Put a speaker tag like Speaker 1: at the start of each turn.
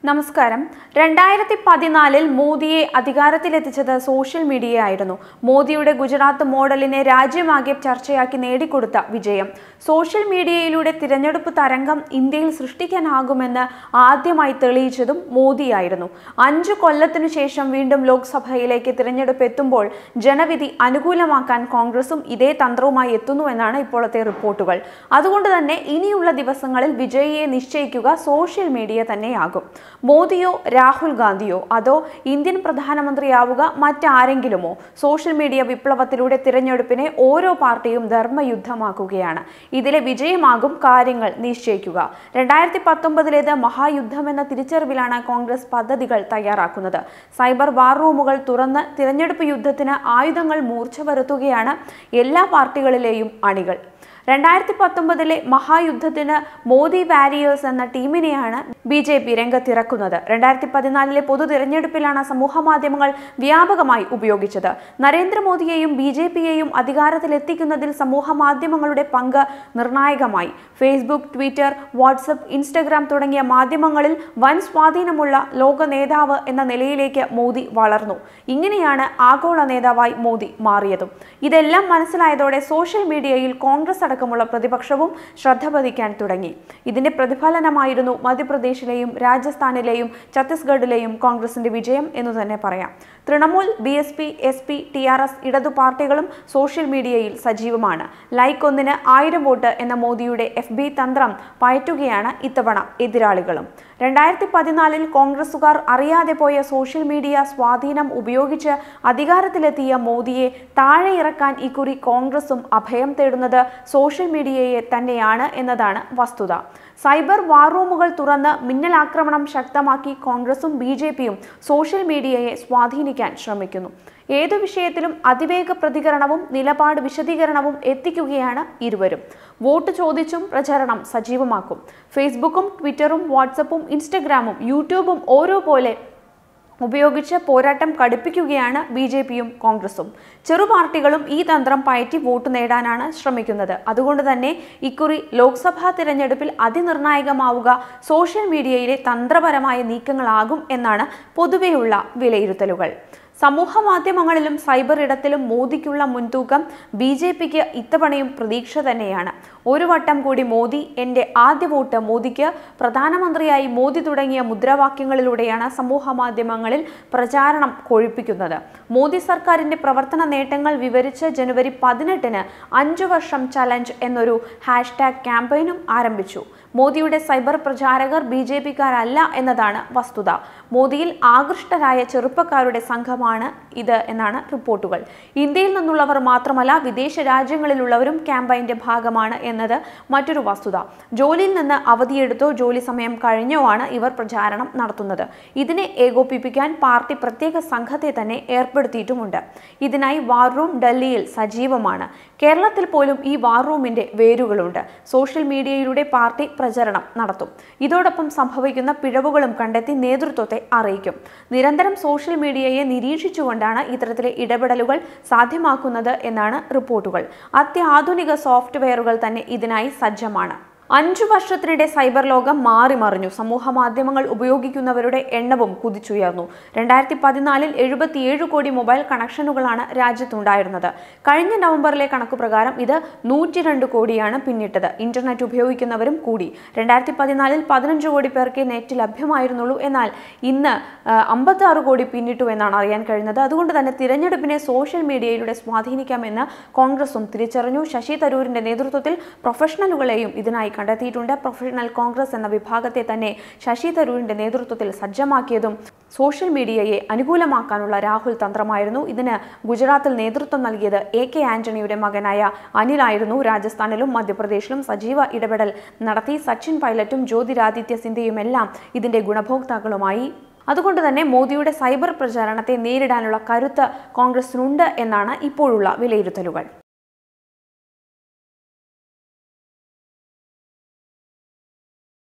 Speaker 1: നമസ്കാരം. 2014 മോദിയെ അധികാരത്തിലെത്തിച്ചത് സോഷ്യൽ മീഡിയയായിരുന്നു. മോദിയുടെ ഗുജറാത്ത് മോഡലിനെ രാജ്യമാകെ ചർച്ചയാക്കി നേടിക്കൊടുത്ത വിജയം. സോഷ്യൽ മീഡിയയിലൂടെ തിരഞ്ഞെടുപ്പ് തരംഗം ഇന്ത്യയിൽ സൃഷ്ടിക്കാനാകുമെന്ന് ആദ്യമായി തെളിയിച്ചതും മോദിയായിരുന്നു. 5 കൊല്ലത്തിനു ശേഷം വീണ്ടും ലോക്സഭയിലേക്ക് തിരഞ്ഞെടുപ്പ് എത്തുമ്പോൾ ജനവിധി അനുകൂലമാക്കാൻ കോൺഗ്രസും ഇതേ തന്ത്രവുമായി എത്തുന്നുവെന്നാണ് ഇപ്പോഴത്തെ റിപ്പോർട്ടുകൾ. അതുകൊണ്ട് തന്നെ ഇനിയുള്ള ദിവസങ്ങളിൽ വിജയിയെ നിശ്ചയിക്കുക സോഷ്യൽ മീഡിയ തന്നെയാകും. മോദിയോ രാഹുൽ ഗാന്ധിയോ അതോ ഇന്ത്യൻ പ്രധാനമന്ത്രിയാവുക മറ്റാരെങ്കിലുമോ? സോഷ്യൽ മീഡിയ വിപ്ലവത്തിലൂടെ തിരഞ്ഞെടുപ്പിനെ ഓരോ പാർട്ടിയും ധർമ്മയുദ്ധമാക്കുകയാണ്. ഇതിലെ വിജയമാകും കാര്യങ്ങൾ നിശ്ചയിക്കുക. 2019 മഹായുദ്ധമെന്ന തിരിച്ചറിവിലാണ് കോൺഗ്രസ് പദ്ധതികൾ തയ്യാറാക്കുന്നത്. സൈബർ വാർ റൂമുകൾ തുറന്ന് തിരഞ്ഞെടുപ്പ് യുദ്ധത്തിന് ആയുധങ്ങൾ മൂർച്ച വരുത്തുകയാണ് എല്ലാ പാർട്ടികളിലെയും അണികൾ. 2019 മഹായുദ്ധത്തിന് മോദി വാരിയേഴ്സ് എന്ന ടീമിനെയാണ് BJP രംഗത്തിറക്കുന്നത്. 2014 പൊതു തിരഞ്ഞെടുപ്പിലാണ് സമൂഹ മാധ്യമങ്ങൾ വ്യാപകമായി ഉപയോഗിച്ചത്. നരേന്ദ്രമോദിയെയും BJPയെയും അധികാരത്തിലെത്തിക്കുന്നതിൽ സമൂഹ മാധ്യമങ്ങളുടെ പങ്ക് നിർണായകമായി. ഫേസ്ബുക്ക്, ട്വിറ്റർ, വാട്സപ്പ്, ഇൻസ്റ്റഗ്രാം തുടങ്ങിയ മാധ്യമങ്ങളിൽ വൻ സ്വാധീനമുള്ള ലോക നേതാവ് എന്ന നിലയിലേക്ക് മോദി വളർന്നു. ഇങ്ങനെയാണ് ആഗോള നേതാവായി മോദി മാറിയതും. ഇതെല്ലാം മനസ്സിലായതോടെ സോഷ്യൽ മീഡിയയിൽ കോൺഗ്രസ് അടക്കമുള്ള പ്രതിപക്ഷവും ശ്രദ്ധ പതിക്കാൻ തുടങ്ങി. ഇതിന്റെ പ്രതിഫലനമായിരുന്നു മധ്യപ്രദേശിലെയും രാജസ്ഥാനിലെയും ഛത്തീസ്ഗഡിലെയും കോൺഗ്രസിന്റെ വിജയം എന്നു തന്നെ പറയാം. തൃണമൂൽ, BSP, SP, TRS ഇടതു പാർട്ടികളും സോഷ്യൽ മീഡിയയിൽ സജീവമാണ്. ലൈക്ക് 1ന് 1000 വോട്ട് എന്ന മോദിയുടെ FB തന്ത്രം പയറ്റുകയാണ് ഇത്തവണ എതിരാളികളും. 2014 കോൺഗ്രസുകാർ അറിയാതെ പോയ സോഷ്യൽ മീഡിയ സ്വാധീനം ഉപയോഗിച്ച് അധികാരത്തിലെത്തിയ മോദിയെ താഴെ ഇറക്കാൻ ഇക്കുറി കോൺഗ്രസും അഭയം തേടുന്നത് സോഷ്യൽ മീഡിയയെ തന്നെയാണ് എന്നതാണ് വസ്തുത. സൈബർ വാർ റൂമുകൾ തുറന്ന് മിന്നലാക്രമണം ശക്തമാക്കി കോൺഗ്രസും BJPയും സോഷ്യൽ മീഡിയയെ സ്വാധീനിക്കാൻ ശ്രമിക്കുന്നു. ഏതു വിഷയത്തിലും അതിവേഗ പ്രതികരണവും നിലപാട് വിശദീകരണവും എത്തിക്കുകയാണ് ഇരുവരും. വോട്ട് ചോദിച്ചും പ്രചരണം സജീവമാക്കും. ഫേസ്ബുക്കും ട്വിറ്ററും വാട്സപ്പും ഇൻസ്റ്റഗ്രാമും യൂട്യൂബും ഓരോ പോലെ ഉപയോഗിച്ച് പോരാട്ടം കടുപ്പിക്കുകയാണ് BJPയും കോൺഗ്രസും. ചെറു പാർട്ടികളും ഈ തന്ത്രം പയറ്റി വോട്ട് നേടാനാണ് ശ്രമിക്കുന്നത്. അതുകൊണ്ട് തന്നെ ഇക്കുറി ലോക്സഭാ തിരഞ്ഞെടുപ്പിൽ അതിനിർണായകമാവുക സോഷ്യൽ മീഡിയയിലെ തന്ത്രപരമായ നീക്കങ്ങളാകും എന്നാണ് പൊതുവെയുള്ള വിലയിരുത്തലുകൾ. സമൂഹ മാധ്യമങ്ങളിലും സൈബർ ഇടത്തിലും മോദിക്കുള്ള മുൻതൂക്കം BJPക്ക് ഇത്തവണയും പ്രതീക്ഷ തന്നെയാണ്. ഒരു വട്ടം കൂടി മോദി, എൻ്റെ ആദ്യ വോട്ട് മോദിക്ക്, പ്രധാനമന്ത്രിയായി മോദി തുടങ്ങിയ മുദ്രാവാക്യങ്ങളിലൂടെയാണ് സമൂഹ മാധ്യമങ്ങളിൽ പ്രചാരണം കൊഴുപ്പിക്കുന്നത്. മോദി സർക്കാരിൻ്റെ പ്രവർത്തന നേട്ടങ്ങൾ വിവരിച്ച് ജനുവരി 18 5 വർഷം ചലഞ്ച് എന്നൊരു ഹാഷ്ടാഗ് ക്യാമ്പയിനും ആരംഭിച്ചു. മോദിയുടെ സൈബർ പ്രചാരകർ BJPക്കാരല്ല എന്നതാണ് വസ്തുത. മോദിയിൽ ആകൃഷ്ടരായ ചെറുപ്പക്കാരുടെ സംഘമാണ് ഇത് എന്നാണ് റിപ്പോർട്ടുകൾ. ഇന്ത്യയിൽ നിന്നുള്ളവർ മാത്രമല്ല, വിദേശ രാജ്യങ്ങളിലുള്ളവരും ക്യാമ്പയിന്റെ ഭാഗമാണ് എന്നത് മറ്റൊരു വസ്തുത. ജോലിയിൽ നിന്ന് അവധിയെടുത്തോ ജോലി സമയം കഴിഞ്ഞോ ആണ് ഇവർ പ്രചാരണം നടത്തുന്നത്. ഇതിനെ ഏകോപിപ്പിക്കാൻ പാർട്ടി പ്രത്യേക സംഘത്തെ തന്നെ ഏർപ്പെടുത്തിയിട്ടുമുണ്ട്. ഇതിനായി വാർ റൂം ഡൽഹിയിൽ സജീവമാണ്. കേരളത്തിൽ പോലും ഈ വാർ റൂമിന്റെ വേരുകളുണ്ട്. സോഷ്യൽ മീഡിയയിലൂടെ പാർട്ടി പ്രചരണം നടത്തും. ഇതോടൊപ്പം സംഭവിക്കുന്ന പിഴവുകളും കണ്ടെത്തി നേതൃത്വത്തെ അറിയിക്കും. നിരന്തരം സോഷ്യൽ മീഡിയയെ നിരീക്ഷിച്ചുകൊണ്ടാണ് ഇത്തരത്തിലെ ഇടപെടലുകൾ സാധ്യമാക്കുന്നത് എന്നാണ് റിപ്പോർട്ടുകൾ. അത്യാധുനിക സോഫ്റ്റ്വെയറുകൾ തന്നെ ഇതിനായി സജ്ജമാണ്. 5 വർഷത്തിനിടെ സൈബർ ലോകം മാറിമറിഞ്ഞു. സമൂഹ മാധ്യമങ്ങൾ ഉപയോഗിക്കുന്നവരുടെ എണ്ണവും കുതിച്ചുയർന്നു. 2014 77 കോടി മൊബൈൽ കണക്ഷനുകളാണ് രാജ്യത്തുണ്ടായിരുന്നത്. കഴിഞ്ഞ നവംബറിലെ കണക്കുപ്രകാരം ഇത് 102 കോടിയാണ് പിന്നിട്ടത്. ഇന്റർനെറ്റ് ഉപയോഗിക്കുന്നവരും കൂടി. 2014 15 കോടി പേർക്ക് നെറ്റ് ലഭ്യമായിരുന്നുള്ളൂ. എന്നാൽ ഇന്ന് 56 കോടി പിന്നിട്ടു എന്നാണ് അറിയാൻ കഴിഞ്ഞത്. അതുകൊണ്ട് തന്നെ തിരഞ്ഞെടുപ്പിനെ സോഷ്യൽ മീഡിയയിലൂടെ സ്വാധീനിക്കാമെന്ന് കോൺഗ്രസും തിരിച്ചറിഞ്ഞു. ശശി തരൂരിന്റെ നേതൃത്വത്തിൽ പ്രൊഫഷണലുകളെയും ഇതിനായി കണ്ടെത്തിയിട്ടുണ്ട്. പ്രൊഫഷണൽ കോൺഗ്രസ് എന്ന വിഭാഗത്തെ തന്നെ ശശി തരൂരിന്റെ നേതൃത്വത്തിൽ സജ്ജമാക്കിയതും സോഷ്യൽ മീഡിയയെ അനുകൂലമാക്കാനുള്ള രാഹുൽ തന്ത്രമായിരുന്നു. ഇതിന് ഗുജറാത്തിൽ നേതൃത്വം നൽകിയത് AK ആന്റണിയുടെ മകനായ അനിലായിരുന്നു. രാജസ്ഥാനിലും മധ്യപ്രദേശിലും സജീവ ഇടപെടൽ നടത്തി. സച്ചിൻ പൈലറ്റും ജ്യോതിരാദിത്യ സിന്ധ്യയുമെല്ലാം ഇതിന്റെ ഗുണഭോക്താക്കളുമായി. അതുകൊണ്ട് തന്നെ മോദിയുടെ സൈബർ പ്രചാരണത്തെ നേരിടാനുള്ള കരുത്ത് കോൺഗ്രസിനുണ്ട് എന്നാണ് ഇപ്പോഴുള്ള വിലയിരുത്തലുകൾ.